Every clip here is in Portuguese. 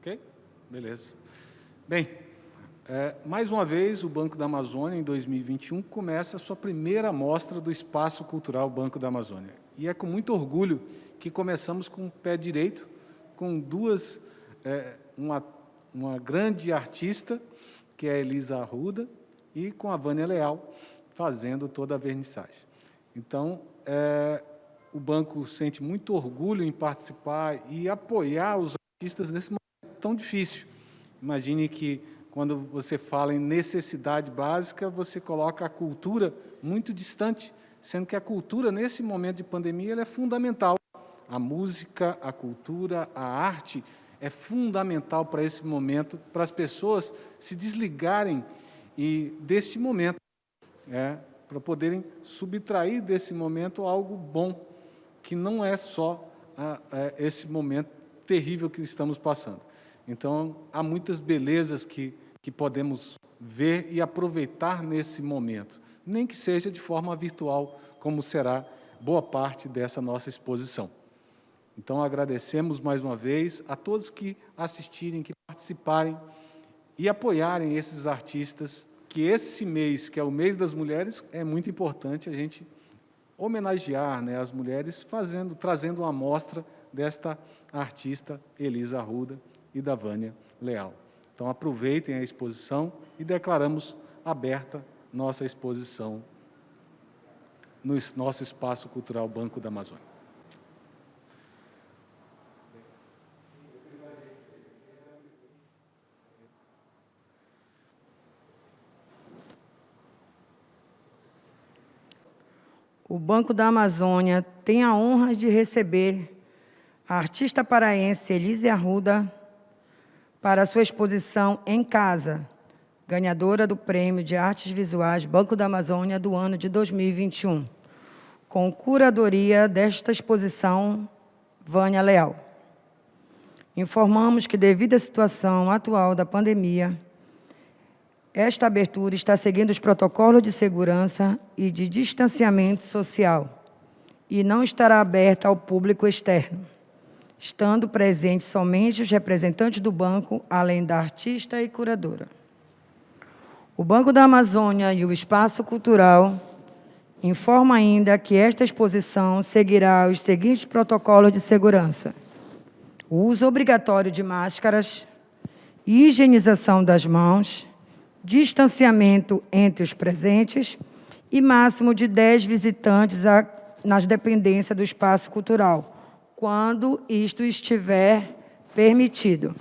Ok? Beleza. Bem, mais uma vez, o Banco da Amazônia, em 2021, começa a sua primeira mostra do Espaço Cultural Banco da Amazônia. E é com muito orgulho que começamos com o pé direito, com uma grande artista, que é a Elisa Arruda, e com a Vânia Leal, fazendo toda a vernissagem. Então, o banco sente muito orgulho em participar e apoiar os artistas nesse momento tão difícil. Imagine que, quando você fala em necessidade básica, você coloca a cultura muito distante, sendo que a cultura, nesse momento de pandemia, ela é fundamental. A música, a cultura, a arte é fundamental para esse momento, para as pessoas se desligarem deste momento, para poderem subtrair desse momento algo bom, que não é só esse momento terrível que estamos passando. Então, há muitas belezas que podemos ver e aproveitar nesse momento, nem que seja de forma virtual, como será boa parte dessa nossa exposição. Então, agradecemos mais uma vez a todos que assistirem, que participarem e apoiarem esses artistas, que esse mês, que é o mês das mulheres, é muito importante a gente homenagear, né, as mulheres, trazendo uma amostra desta artista Elisa Arruda e da Vânia Leal. Então, aproveitem a exposição e declaramos aberta nossa exposição no nosso Espaço Cultural Banco da Amazônia. O Banco da Amazônia tem a honra de receber a artista paraense Elisa Arruda para a sua exposição Em Casa, ganhadora do Prêmio de Artes Visuais Banco da Amazônia do ano de 2021, com curadoria desta exposição, Vânia Leal. Informamos que, devido à situação atual da pandemia, esta abertura está seguindo os protocolos de segurança e de distanciamento social e não estará aberta ao público externo, estando presentes somente os representantes do banco, além da artista e curadora. O Banco da Amazônia e o Espaço Cultural informam ainda que esta exposição seguirá os seguintes protocolos de segurança: o uso obrigatório de máscaras, higienização das mãos, distanciamento entre os presentes e máximo de 10 visitantes nas dependências do espaço cultural, quando isto estiver permitido.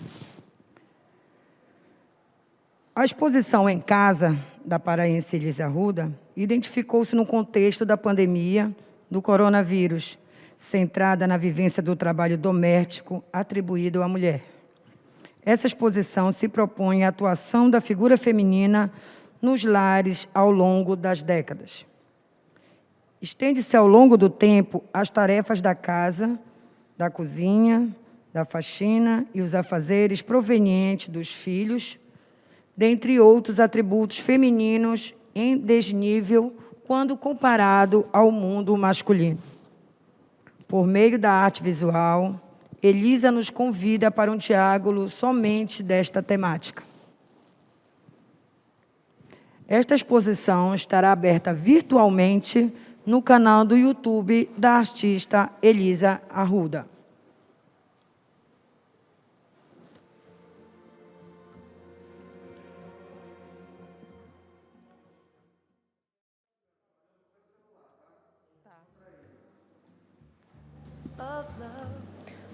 A exposição Em Casa, da paraense Elisa Arruda, identificou-se no contexto da pandemia do coronavírus, centrada na vivência do trabalho doméstico atribuído à mulher. Essa exposição se propõe a atuação da figura feminina nos lares ao longo das décadas. Estende-se ao longo do tempo as tarefas da casa, da cozinha, da faxina e os afazeres provenientes dos filhos, dentre outros atributos femininos em desnível quando comparado ao mundo masculino. Por meio da arte visual, Elisa nos convida para um diálogo somente desta temática. Esta exposição estará aberta virtualmente no canal do YouTube da artista Elisa Arruda.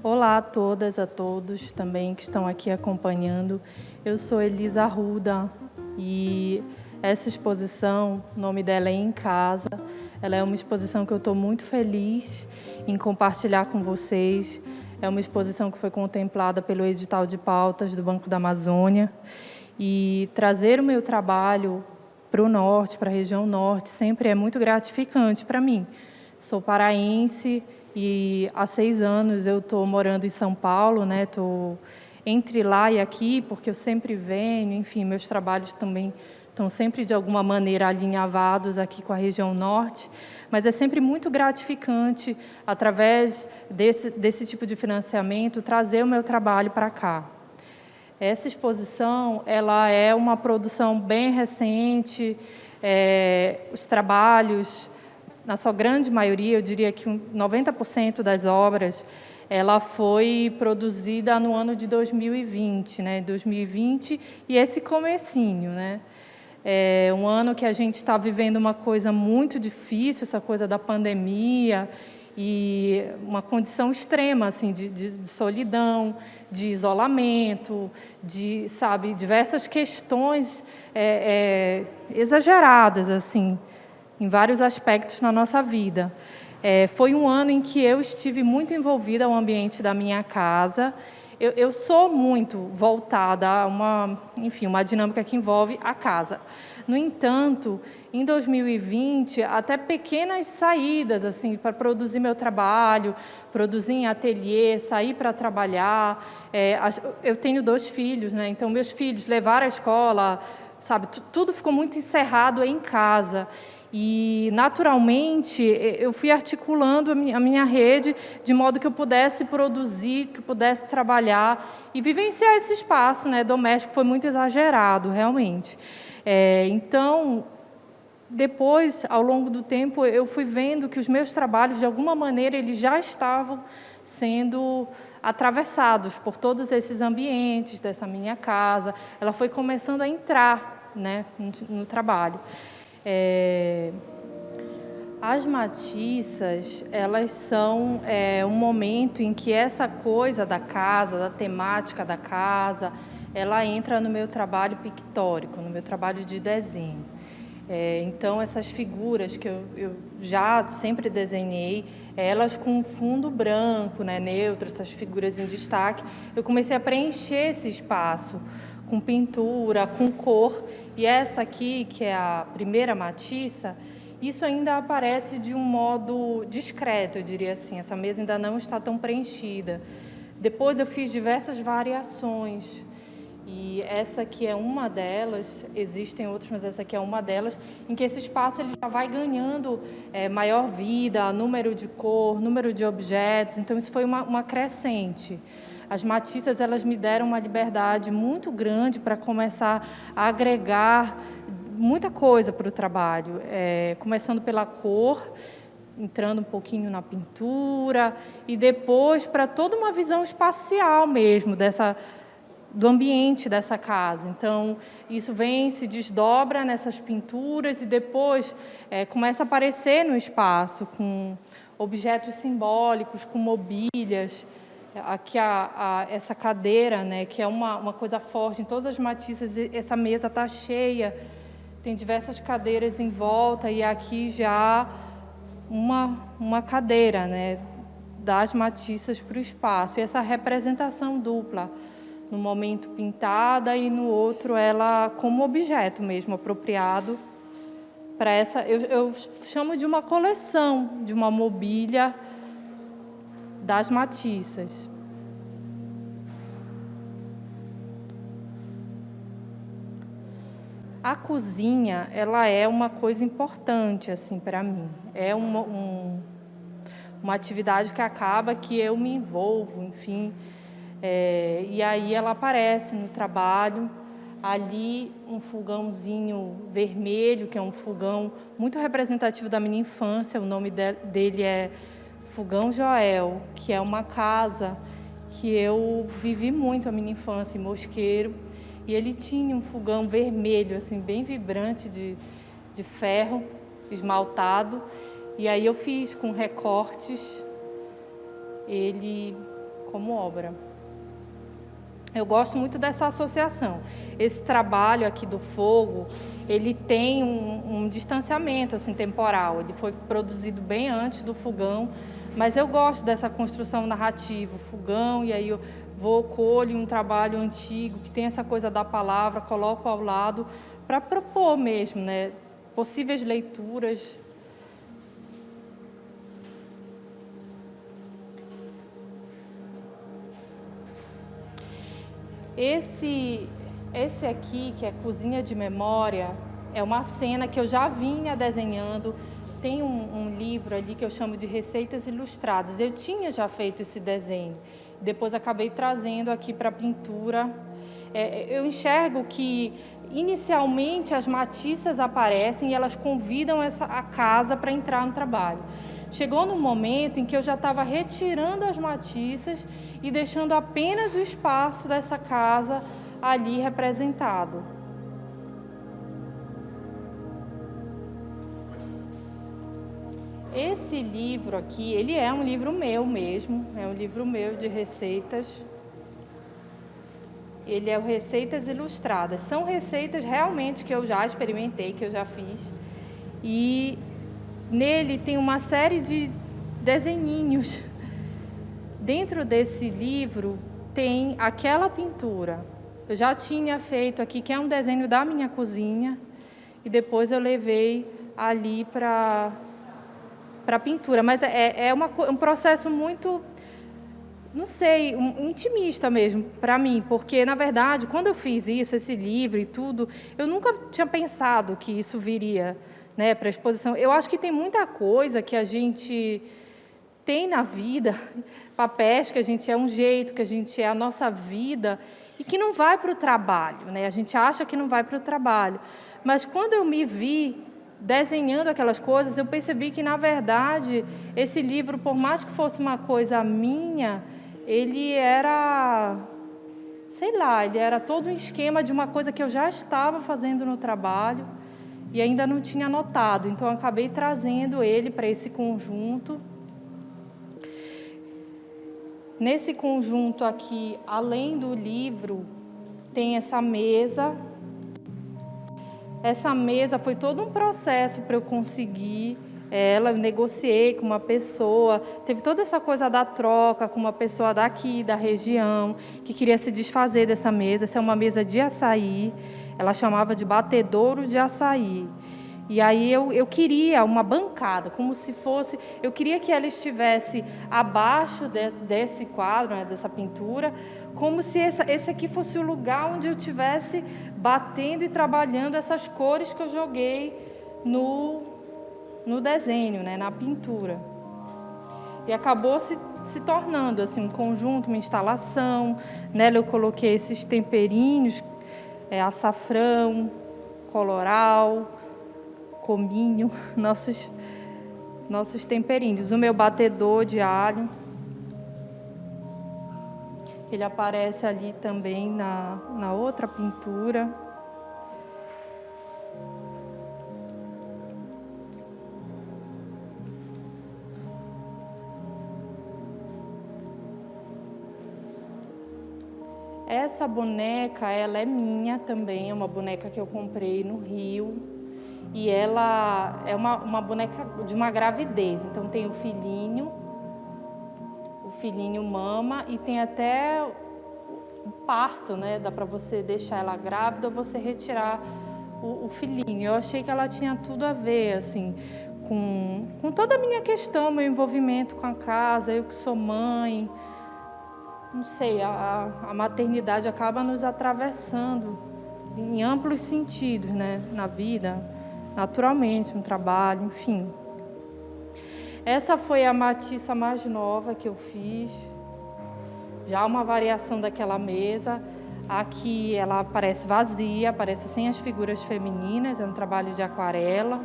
Olá a todas, a todos também que estão aqui acompanhando. Eu sou Elisa Arruda e essa exposição, o nome dela é Em Casa. Ela é uma exposição que eu estou muito feliz em compartilhar com vocês. É uma exposição que foi contemplada pelo edital de pautas do Banco da Amazônia. E trazer o meu trabalho para o norte, para a região norte, sempre é muito gratificante para mim. Sou paraense e há 6 anos eu estou morando em São Paulo, né? Estou entre lá e aqui, porque eu sempre venho, enfim, meus trabalhos também estão sempre de alguma maneira alinhavados aqui com a região norte, mas é sempre muito gratificante, através desse tipo de financiamento, trazer o meu trabalho para cá. Essa exposição, ela é uma produção bem recente, os trabalhos, na sua grande maioria, eu diria que 90% das obras, ela foi produzida no ano de 2020, né? 2020 e esse comecinho, né? É um ano que a gente está vivendo uma coisa muito difícil, essa coisa da pandemia, e uma condição extrema, assim, de solidão, de isolamento, de, sabe, diversas questões exageradas, assim, em vários aspectos na nossa vida. Foi um ano em que eu estive muito envolvida ao ambiente da minha casa. Eu sou muito voltada a uma dinâmica que envolve a casa. No entanto, em 2020, até pequenas saídas assim, para produzir meu trabalho, produzir em ateliê, sair para trabalhar. Eu tenho 2 filhos, né? Então, meus filhos levaram à escola, sabe? Tudo ficou muito encerrado em casa. E, naturalmente, eu fui articulando a minha rede de modo que eu pudesse produzir, que eu pudesse trabalhar e vivenciar esse espaço, né, doméstico. Foi muito exagerado, realmente. Então, depois, ao longo do tempo, eu fui vendo que os meus trabalhos, de alguma maneira, eles já estavam sendo atravessados por todos esses ambientes dessa minha casa. Ela foi começando a entrar, né, no trabalho. As matiças, elas são um momento em que essa coisa da casa, da temática da casa, ela entra no meu trabalho pictórico, no meu trabalho de desenho. Então, essas figuras que eu já sempre desenhei, elas com fundo branco, né, neutro, essas figuras em destaque, eu comecei a preencher esse espaço com pintura, com cor. E essa aqui, que é a primeira matiça, isso ainda aparece de um modo discreto, eu diria assim. Essa mesa ainda não está tão preenchida. Depois eu fiz diversas variações. E essa aqui é uma delas, existem outras, mas essa aqui é uma delas, em que esse espaço ele já vai ganhando maior vida, número de cor, número de objetos. Então, isso foi uma crescente. As matiças, elas me deram uma liberdade muito grande para começar a agregar muita coisa para o trabalho, começando pela cor, entrando um pouquinho na pintura, e depois para toda uma visão espacial mesmo, do ambiente dessa casa. Então, isso se desdobra nessas pinturas e depois começa a aparecer no espaço, com objetos simbólicos, com mobílias. Aqui essa cadeira, né, que é uma coisa forte em todas as matiças, essa mesa está cheia, tem diversas cadeiras em volta, e aqui já uma cadeira, né, das matiças para o espaço. E essa representação dupla, no momento pintada e no outro ela como objeto mesmo, apropriado para essa, eu chamo de uma coleção, de uma mobília das matiças. A cozinha, ela é uma coisa importante assim para mim. É uma atividade que acaba que eu me envolvo, enfim. E aí ela aparece no trabalho. Ali um fogãozinho vermelho, que é um fogão muito representativo da minha infância. O nome dele é Fogão Joel, que é uma casa que eu vivi muito a minha infância, em Mosqueiro, e ele tinha um fogão vermelho, assim, bem vibrante, de ferro esmaltado, e aí eu fiz com recortes ele como obra. Eu gosto muito dessa associação. Esse trabalho aqui do fogo, ele tem um distanciamento assim, temporal, ele foi produzido bem antes do fogão, mas eu gosto dessa construção narrativa, o fogão, e aí eu colho um trabalho antigo, que tem essa coisa da palavra, coloco ao lado, para propor mesmo, né, possíveis leituras. Esse aqui, que é Cozinha de Memória, é uma cena que eu já vinha desenhando. Tem um livro ali que eu chamo de Receitas Ilustradas. Eu tinha já feito esse desenho. Depois acabei trazendo aqui para a pintura. eu enxergo que, inicialmente, as matiças aparecem e elas convidam a casa para entrar no trabalho. Chegou no momento em que eu já estava retirando as matiças e deixando apenas o espaço dessa casa ali representado. Esse livro aqui, ele é um livro meu mesmo, é um livro meu de receitas. Ele é o Receitas Ilustradas. São receitas realmente que eu já experimentei, que eu já fiz. E nele tem uma série de desenhinhos. Dentro desse livro tem aquela pintura. Eu já tinha feito aqui, que é um desenho da minha cozinha, e depois eu levei ali para pintura. Mas é um processo muito, não sei, intimista mesmo para mim, porque, na verdade, quando eu fiz isso, esse livro e tudo, eu nunca tinha pensado que isso viria, né, para a exposição. Eu acho que tem muita coisa que a gente tem na vida, papéis que a gente é um jeito, que a gente é a nossa vida, e que não vai para o trabalho, né? A gente acha que não vai para o trabalho. Mas quando eu me vi desenhando aquelas coisas, eu percebi que, na verdade, esse livro, por mais que fosse uma coisa minha, ele era, sei lá, ele era todo um esquema de uma coisa que eu já estava fazendo no trabalho e ainda não tinha notado. Então, eu acabei trazendo ele para esse conjunto. Nesse conjunto aqui, além do livro, tem essa mesa. Essa mesa foi todo um processo para eu conseguir ela. Eu negociei com uma pessoa, teve toda essa coisa da troca com uma pessoa daqui, da região, que queria se desfazer dessa mesa. Essa é uma mesa de açaí, ela chamava de batedouro de açaí. E aí eu queria uma bancada, como se fosse... Eu queria que ela estivesse abaixo desse quadro, né, dessa pintura, como se esse aqui fosse o lugar onde eu estivesse batendo e trabalhando essas cores que eu joguei no desenho, né, na pintura. E acabou se tornando assim, um conjunto, uma instalação. Nela eu coloquei esses temperinhos, açafrão, coloral, cominho, nossos temperinhos. O meu batedor de alho, ele aparece ali também na outra pintura. Essa boneca, ela é minha também, é uma boneca que eu comprei no Rio. E ela é uma boneca de uma gravidez. Então, tem o filhinho mama, e tem até o parto, né? Dá para você deixar ela grávida ou você retirar o filhinho. Eu achei que ela tinha tudo a ver, assim, com toda a minha questão, meu envolvimento com a casa, eu que sou mãe. Não sei, a maternidade acaba nos atravessando em amplos sentidos, né? Na vida, naturalmente, no trabalho, enfim. Essa foi a matiça mais nova que eu fiz. Já uma variação daquela mesa. Aqui ela aparece vazia, aparece sem as figuras femininas, é um trabalho de aquarela.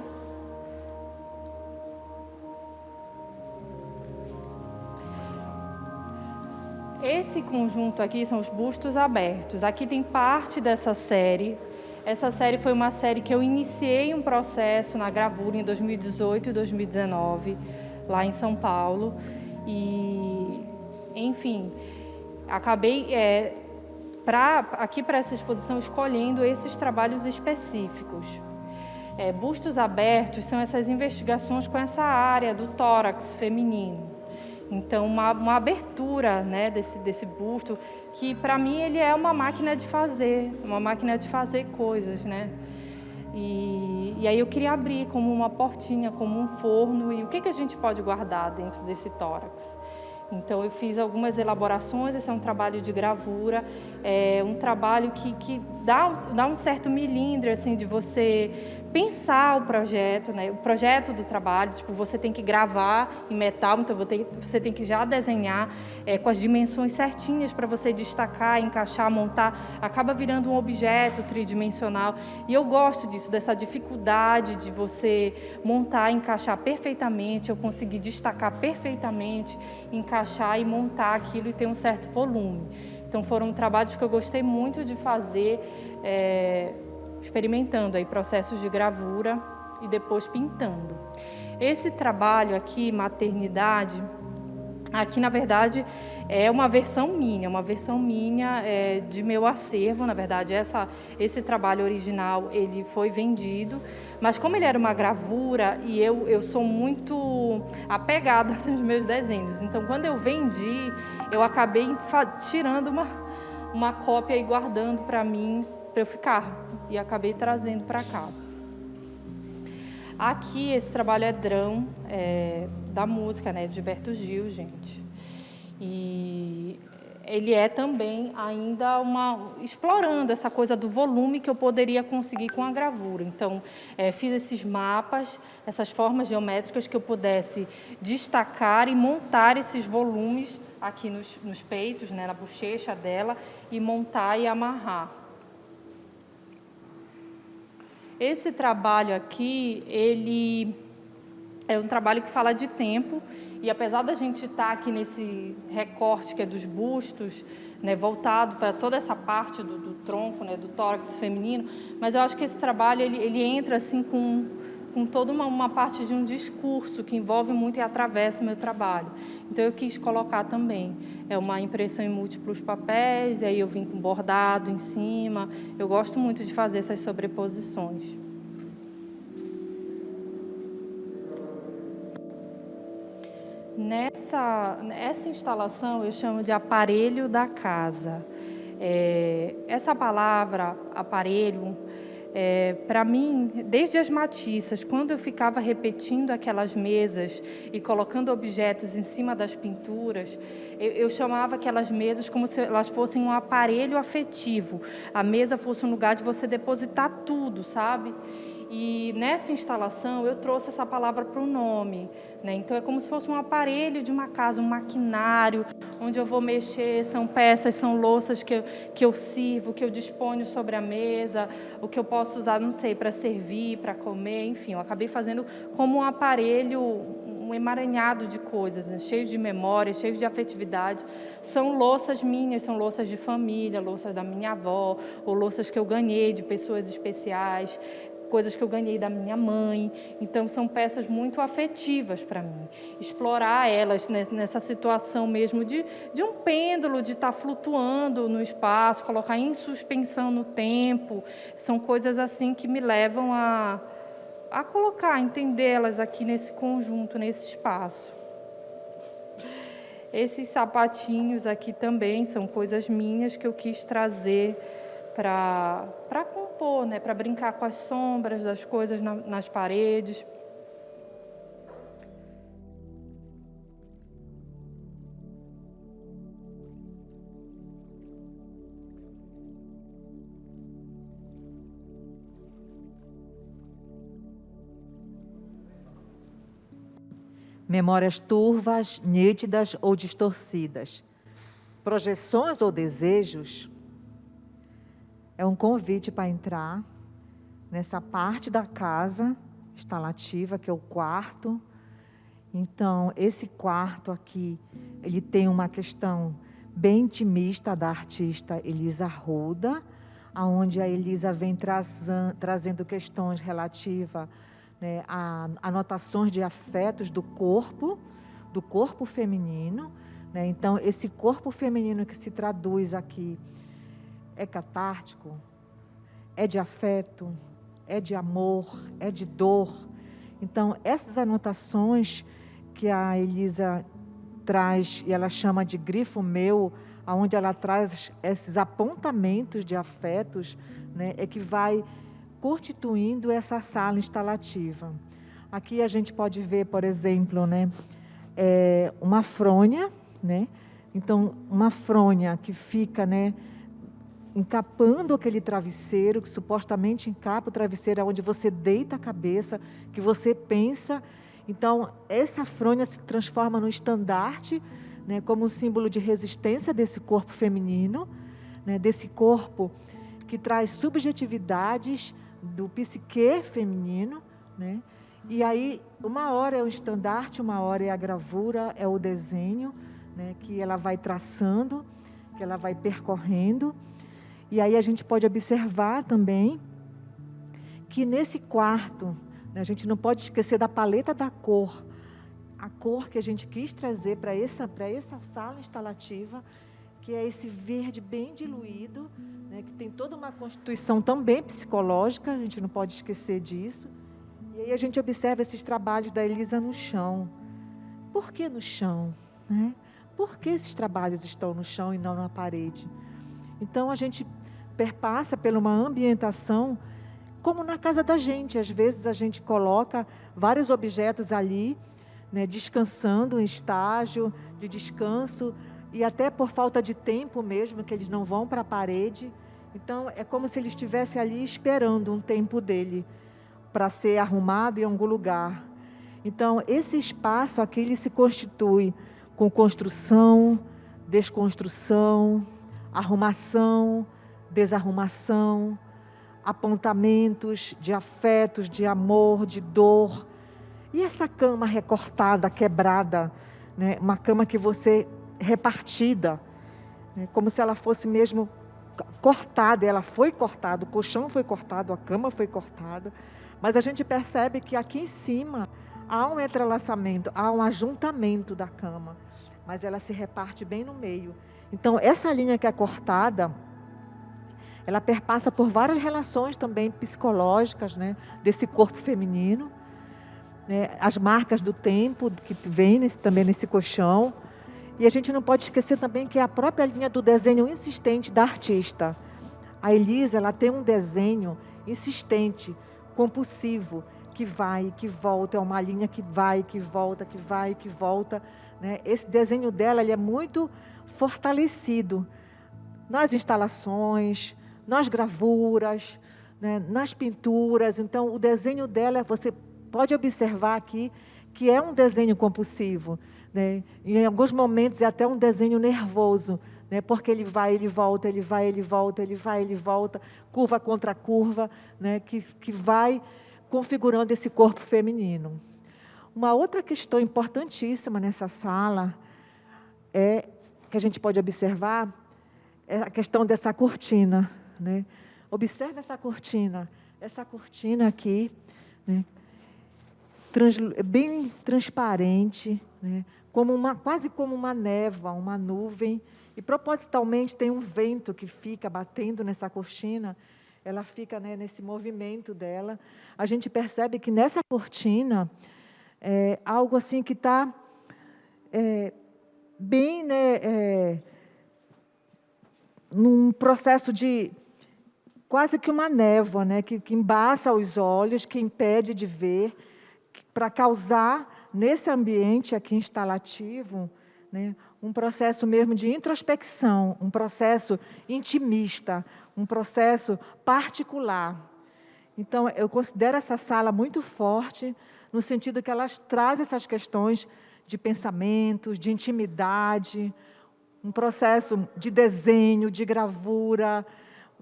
Esse conjunto aqui são os bustos abertos. Aqui tem parte dessa série. Essa série foi uma série que eu iniciei um processo na gravura em 2018 e 2019, lá em São Paulo. E, enfim, acabei, aqui para essa exposição, escolhendo esses trabalhos específicos. Bustos abertos são essas investigações com essa área do tórax feminino. Então, uma abertura, né, desse busto, que para mim ele é uma máquina de fazer coisas, né? E aí eu queria abrir como uma portinha, como um forno, e o que a gente pode guardar dentro desse tórax? Então, eu fiz algumas elaborações. Esse é um trabalho de gravura, um trabalho que dá um certo milímetro, assim, de você pensar o projeto, né? O projeto do trabalho, tipo, você tem que gravar em metal, então você tem que já desenhar com as dimensões certinhas para você destacar, encaixar, montar, acaba virando um objeto tridimensional. E eu gosto disso, dessa dificuldade de você montar, encaixar perfeitamente, eu conseguir destacar perfeitamente, encaixar e montar aquilo e ter um certo volume. Então foram trabalhos que eu gostei muito de fazer, experimentando aí processos de gravura e depois pintando. Esse trabalho aqui, Maternidade, aqui na verdade é uma versão minha de meu acervo. Na verdade, esse trabalho original ele foi vendido, mas como ele era uma gravura e eu sou muito apegada nos meus desenhos, então quando eu vendi, eu acabei tirando uma cópia e guardando para mim, para eu ficar, e acabei trazendo para cá. Aqui, esse trabalho é Drão, da música, né, de Gilberto Gil, gente. E ele é também ainda explorando essa coisa do volume que eu poderia conseguir com a gravura. Então, fiz esses mapas, essas formas geométricas que eu pudesse destacar e montar esses volumes aqui nos peitos, né, na bochecha dela, e montar e amarrar. Esse trabalho aqui, ele é um trabalho que fala de tempo, e apesar da gente estar aqui nesse recorte que é dos bustos, né, voltado para toda essa parte do tronco, né, do tórax feminino, mas eu acho que esse trabalho ele entra assim com toda uma parte de um discurso que envolve muito e atravessa o meu trabalho. Então eu quis colocar também uma impressão em múltiplos papéis, e aí eu vim com bordado em cima. Eu gosto muito de fazer essas sobreposições. Essa instalação eu chamo de aparelho da casa. Essa palavra, aparelho, para mim, desde as matiças, quando eu ficava repetindo aquelas mesas e colocando objetos em cima das pinturas, eu chamava aquelas mesas como se elas fossem um aparelho afetivo. A mesa fosse um lugar de você depositar tudo, sabe? E nessa instalação eu trouxe essa palavra para o nome, né? Então é como se fosse um aparelho de uma casa, um maquinário, onde eu vou mexer, são peças, são louças que eu sirvo, que eu disponho sobre a mesa, o que eu posso usar, não sei, para servir, para comer, enfim, eu acabei fazendo como um aparelho, um emaranhado de coisas, né? Cheio de memória, cheio de afetividade. São louças minhas, são louças de família, louças da minha avó, ou louças que eu ganhei de pessoas especiais, coisas que eu ganhei da minha mãe. Então, são peças muito afetivas para mim. Explorar elas nessa situação mesmo de um pêndulo, de estar flutuando no espaço, colocar em suspensão no tempo. São coisas assim que me levam a colocar, a entendê-las aqui nesse conjunto, nesse espaço. Esses sapatinhos aqui também são coisas minhas que eu quis trazer para compor, né? Para brincar com as sombras das coisas nas paredes. Memórias turvas, nítidas ou distorcidas. Projeções ou desejos. É um convite para entrar nessa parte da casa instalativa, que é o quarto. Então, esse quarto aqui, ele tem uma questão bem intimista da artista Elisa Arruda, onde a Elisa vem trazendo questões relativas, né, a anotações de afetos do corpo feminino, né? Então, esse corpo feminino que se traduz aqui é catártico, é de afeto, é de amor, é de dor. Então, essas anotações que a Elisa traz, e ela chama de grifo meu, onde ela traz esses apontamentos de afetos, né, é que vai constituindo essa sala instalativa. Aqui a gente pode ver, por exemplo, né, uma fronha, né? Então, uma fronha que fica, né, encapando aquele travesseiro, que supostamente encapa o travesseiro, onde você deita a cabeça, que você pensa. Então, essa fronha se transforma no estandarte, né, como um símbolo de resistência desse corpo feminino, né, desse corpo que traz subjetividades do psique feminino, né? E aí, uma hora é o estandarte, uma hora é a gravura, é o desenho, né, que ela vai traçando, que ela vai percorrendo. E aí a gente pode observar também que nesse quarto, né, a gente não pode esquecer da paleta da cor, a cor que a gente quis trazer para essa sala instalativa, que é esse verde bem diluído, né, que tem toda uma constituição também psicológica, a gente não pode esquecer disso. E aí a gente observa esses trabalhos da Elisa no chão. Por que no chão, né? Por que esses trabalhos estão no chão e não na parede? Então a gente perpassa por uma ambientação como na casa da gente. Às vezes a gente coloca vários objetos ali, né, descansando em estágio de descanso, e até por falta de tempo mesmo, que eles não vão para a parede. Então, é como se ele estivesse ali esperando um tempo dele para ser arrumado em algum lugar. Então, esse espaço aqui, ele se constitui com construção, desconstrução, arrumação, desarrumação, apontamentos de afetos, de amor, de dor. E essa cama recortada, quebrada, né? Uma cama que você repartida, né? Como se ela fosse mesmo cortada. Ela foi cortada, o colchão foi cortado, a cama foi cortada, mas a gente percebe que aqui em cima há um entrelaçamento, há um ajuntamento da cama, mas ela se reparte bem no meio. Então, essa linha que é cortada, ela perpassa por várias relações também psicológicas, né, desse corpo feminino, né, as marcas do tempo que vem também nesse colchão. E a gente não pode esquecer também que é a própria linha do desenho insistente da artista. A Elisa, ela tem um desenho insistente, compulsivo, que vai e que volta, é uma linha que vai e que volta, que vai e que volta, né? Esse desenho dela, ele é muito fortalecido nas instalações, nas gravuras, né, nas pinturas. Então, o desenho dela, você pode observar aqui que é um desenho compulsivo, né? Em alguns momentos é até um desenho nervoso, né? Porque ele vai, ele volta, ele vai, ele volta, ele vai, ele volta, curva contra curva, né? Que vai configurando esse corpo feminino. Uma outra questão importantíssima nessa sala que a gente pode observar é a questão dessa cortina, né? Observe essa cortina aqui, né? Bem transparente, né? Quase como uma névoa, uma nuvem, e propositalmente tem um vento que fica batendo nessa cortina, ela fica, né, nesse movimento dela. A gente percebe que nessa cortina é algo assim que está bem, né, num processo de quase que uma névoa, né, que embaça os olhos, que impede de ver, para causar nesse ambiente aqui instalativo, né, um processo mesmo de introspecção, um processo intimista, um processo particular. Então, eu considero essa sala muito forte, no sentido que ela traz essas questões de pensamentos, de intimidade, um processo de desenho, de gravura,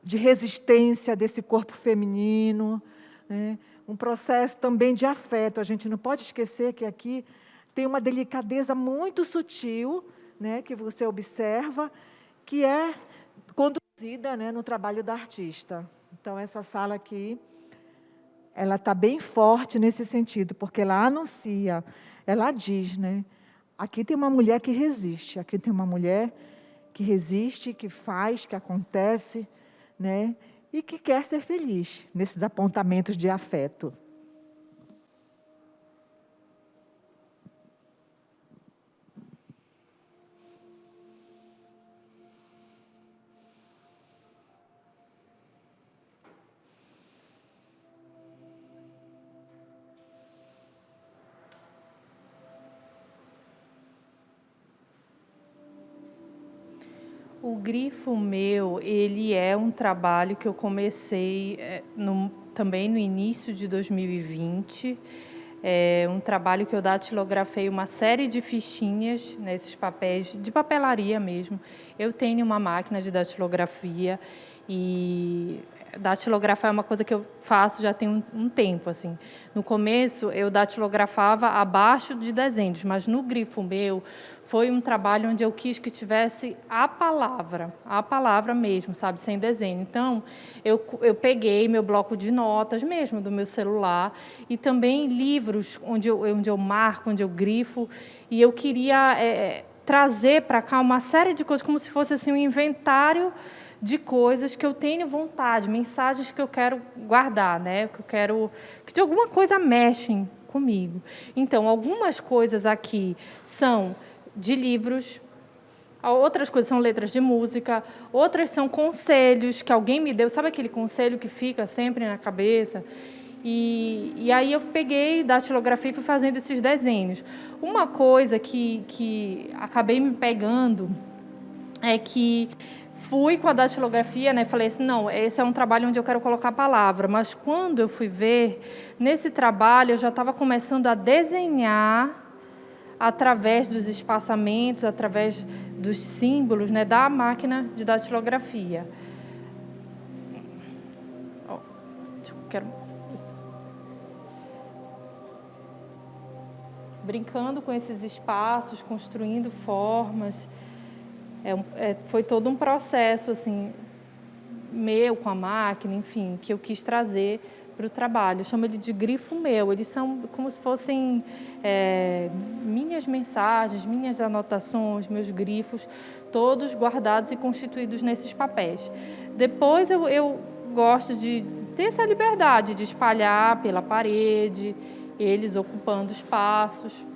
de resistência desse corpo feminino, né? Um processo também de afeto. A gente não pode esquecer que aqui tem uma delicadeza muito sutil, né, que você observa, que é conduzida, né, no trabalho da artista. Então, essa sala aqui, ela está bem forte nesse sentido, porque ela anuncia, ela diz, né, aqui tem uma mulher que resiste, aqui tem uma mulher que resiste, que faz, que acontece, né, e que quer ser feliz nesses apontamentos de afeto. O Grifo Meu, ele é um trabalho que eu comecei também no início de 2020. É um trabalho que eu datilografei uma série de fichinhas nesses papéis, de papelaria mesmo. Eu tenho uma máquina de datilografia e datilografar é uma coisa que eu faço já tem um tempo, assim. No começo, eu datilografava abaixo de desenhos, mas no Grifo Meu foi um trabalho onde eu quis que tivesse a palavra mesmo, sabe, sem desenho. Então, eu peguei meu bloco de notas mesmo do meu celular e também livros onde eu marco, onde eu grifo, e eu queria trazer para cá uma série de coisas, como se fosse assim, um inventário de coisas que eu tenho vontade, mensagens que eu quero guardar, né? Que de alguma coisa mexem comigo. Então, algumas coisas aqui são de livros, outras coisas são letras de música, outras são conselhos que alguém me deu, sabe aquele conselho que fica sempre na cabeça? E aí eu peguei, datilografia e fui fazendo esses desenhos. Uma coisa que acabei me pegando é que fui com a datilografia, né, falei assim, não, esse é um trabalho onde eu quero colocar a palavra, mas quando eu fui ver, nesse trabalho eu já estava começando a desenhar através dos espaçamentos, através dos símbolos, né, da máquina de datilografia. Brincando com esses espaços, construindo formas. Foi todo um processo assim, meu com a máquina, enfim, que eu quis trazer para o trabalho. Eu chamo ele de Grifo Meu. Eles são como se fossem minhas mensagens, minhas anotações, meus grifos, todos guardados e constituídos nesses papéis. Depois eu gosto de ter essa liberdade de espalhar pela parede, eles ocupando espaços.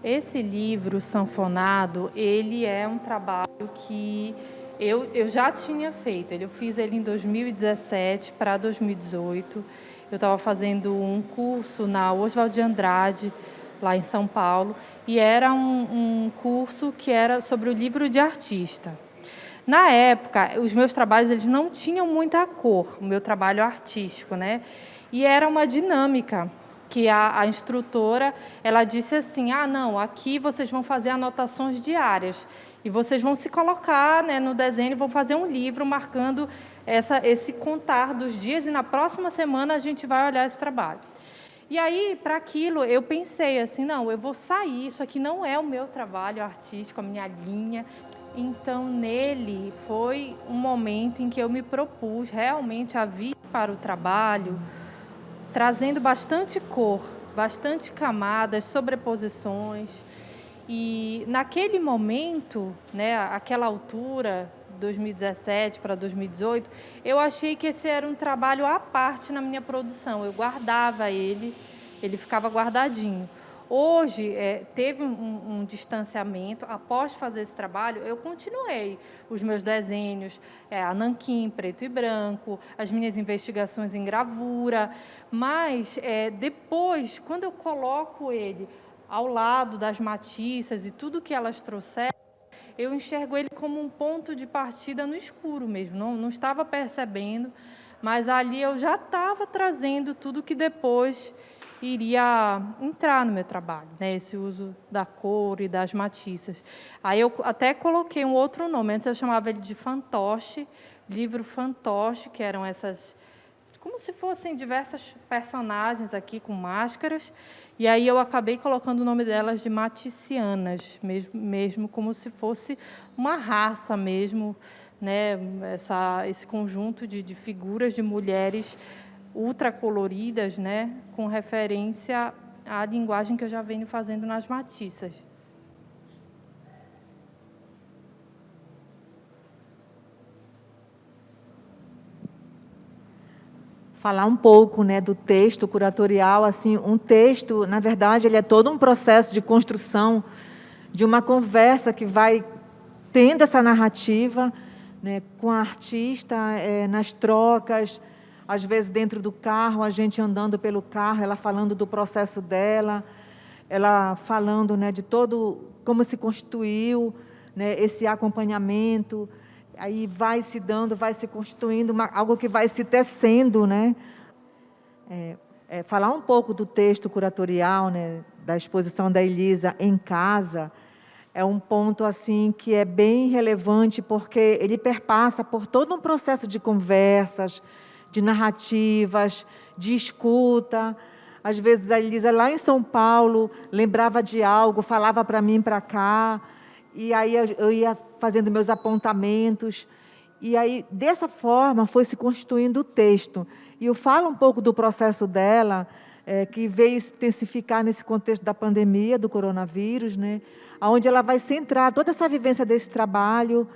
Esse livro sanfonado, ele é um trabalho que eu já tinha feito. Eu fiz ele em 2017 para 2018. Eu estava fazendo um curso na Oswald de Andrade, lá em São Paulo, e era um curso que era sobre o livro de artista. Na época, os meus trabalhos eles não tinham muita cor, o meu trabalho artístico, né? E era uma dinâmica que a instrutora, ela disse assim, não, aqui vocês vão fazer anotações diárias e vocês vão se colocar, né, no desenho e vão fazer um livro marcando esse contar dos dias e na próxima semana a gente vai olhar esse trabalho. E aí, para aquilo, eu pensei assim, não, eu vou sair, isso aqui não é o meu trabalho artístico, a minha linha. Então, nele, foi um momento em que eu me propus realmente a vir para o trabalho, trazendo bastante cor, bastante camadas, sobreposições. E naquele momento, né, aquela altura, 2017 para 2018, eu achei que esse era um trabalho à parte na minha produção. Eu guardava ele ficava guardadinho. Hoje, teve um distanciamento. Após fazer esse trabalho, eu continuei os meus desenhos, a nanquim, preto e branco, as minhas investigações em gravura, mas depois, quando eu coloco ele ao lado das matiças e tudo que elas trouxeram, eu enxergo ele como um ponto de partida no escuro mesmo, não estava percebendo, mas ali eu já estava trazendo tudo que depois iria entrar no meu trabalho, né? Esse uso da cor e das matiças. Aí eu até coloquei um outro nome, antes eu chamava ele de fantoche, livro fantoche, que eram essas, como se fossem diversas personagens aqui com máscaras, e aí eu acabei colocando o nome delas de maticianas, mesmo como se fosse uma raça mesmo, né? Esse conjunto de figuras de mulheres ultracoloridas, né, com referência à linguagem que eu já venho fazendo nas matiças. falar um pouco, né, do texto curatorial. Assim, um texto, na verdade, ele é todo um processo de construção de uma conversa que vai tendo essa narrativa, né, com a artista, nas trocas, às vezes dentro do carro, a gente andando pelo carro, ela falando do processo dela, ela falando, né, de todo como se constituiu, né, esse acompanhamento. Aí vai se dando, vai se constituindo algo que vai se tecendo, né? Falar um pouco do texto curatorial, né, da exposição da Elisa em casa, é um ponto assim que é bem relevante, porque ele perpassa por todo um processo de conversas, de narrativas, de escuta. Às vezes a Elisa, lá em São Paulo, lembrava de algo, falava para mim, para cá, e aí eu ia fazendo meus apontamentos, e aí, dessa forma, foi se constituindo o texto. E eu falo um pouco do processo dela, que veio se intensificar nesse contexto da pandemia, do coronavírus, né, onde ela vai centrar toda essa vivência desse trabalho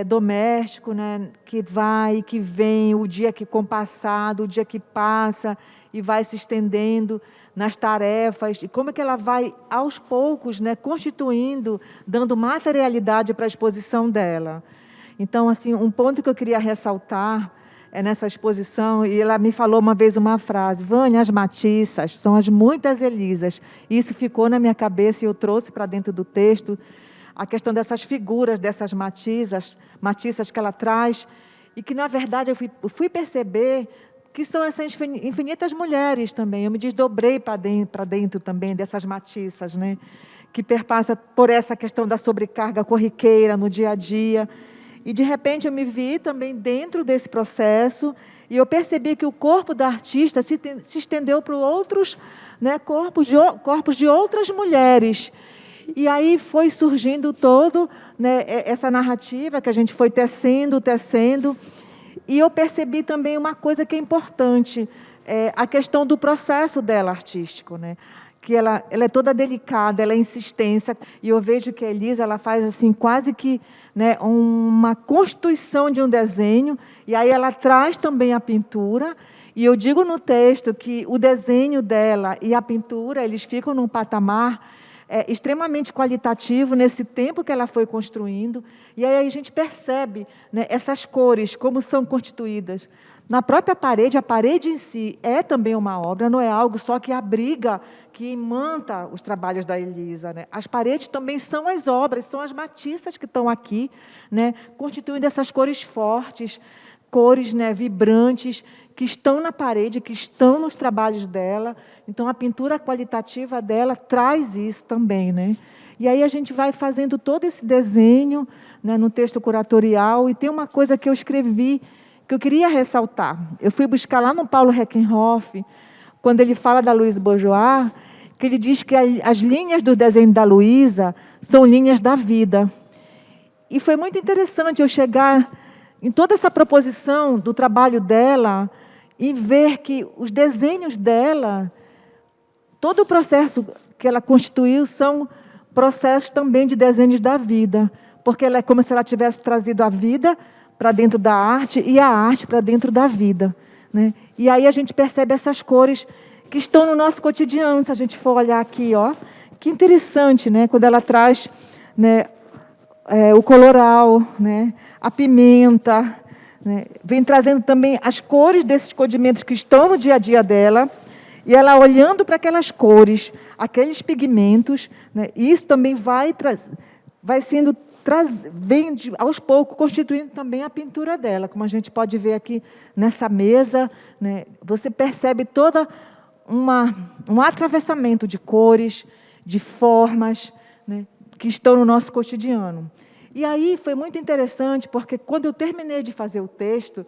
doméstico, né, que vai, que vem, o dia que compassado, o dia que passa, e vai se estendendo nas tarefas, e como é que ela vai, aos poucos, né, constituindo, dando materialidade para a exposição dela. Então, assim, um ponto que eu queria ressaltar nessa exposição, e ela me falou uma vez uma frase: Vânia, as matiças são as muitas Elisas. Isso ficou na minha cabeça e eu trouxe para dentro do texto a questão dessas figuras, dessas matiças que ela traz, e que, na verdade, eu fui perceber que são essas infinitas mulheres também. Eu me desdobrei para dentro também dessas matiças, né, que perpassa por essa questão da sobrecarga corriqueira no dia a dia. E, de repente, eu me vi também dentro desse processo, e eu percebi que o corpo da artista se estendeu para outros, né, corpos de outras mulheres. E aí foi surgindo todo, né, essa narrativa que a gente foi tecendo, e eu percebi também uma coisa que é importante, a questão do processo dela artístico, né? Que ela é toda delicada, ela é insistência, e eu vejo que a Elisa, ela faz assim, quase que, né, uma constituição de um desenho, e aí ela traz também a pintura, e eu digo no texto que o desenho dela e a pintura, eles ficam num patamar extremamente qualitativo nesse tempo que ela foi construindo, e aí a gente percebe, né, essas cores, como são constituídas. Na própria parede, a parede em si é também uma obra, não é algo só que abriga, que imanta os trabalhos da Elisa, né? As paredes também são as obras, são as matiças que estão aqui, né, constituindo essas cores fortes, cores, né, vibrantes, que estão na parede, que estão nos trabalhos dela. Então, a pintura qualitativa dela traz isso também, né? E aí a gente vai fazendo todo esse desenho, né, no texto curatorial, e tem uma coisa que eu escrevi, que eu queria ressaltar. Eu fui buscar lá no Paulo Reckenhoff, quando ele fala da Louise Bourgeois, que ele diz que as linhas do desenho da Luísa são linhas da vida. E foi muito interessante eu chegar em toda essa proposição do trabalho dela e ver que os desenhos dela, todo o processo que ela constituiu são processos também de desenhos da vida, porque ela é como se ela tivesse trazido a vida para dentro da arte e a arte para dentro da vida, né? E aí a gente percebe essas cores que estão no nosso cotidiano. Se a gente for olhar aqui, ó, que interessante, né? Quando ela traz, né, o coloral, né, a pimenta, né, vem trazendo também as cores desses condimentos que estão no dia a dia dela, e ela olhando para aquelas cores, aqueles pigmentos, né, isso também vai sendo vem aos poucos constituindo também a pintura dela, como a gente pode ver aqui nessa mesa, né, você percebe toda um atravessamento de cores, de formas, né, que estão no nosso cotidiano. E aí foi muito interessante, porque quando eu terminei de fazer o texto,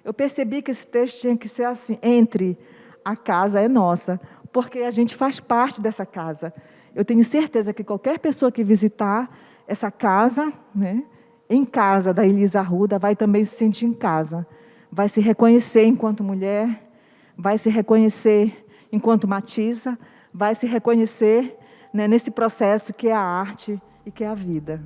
eu percebi que esse texto tinha que ser assim, entre a casa é nossa, porque a gente faz parte dessa casa. Eu tenho certeza que qualquer pessoa que visitar essa casa, né, em casa da Elisa Arruda, vai também se sentir em casa, vai se reconhecer enquanto mulher, vai se reconhecer enquanto matiza, vai se reconhecer, né, nesse processo que é a arte e que é a vida.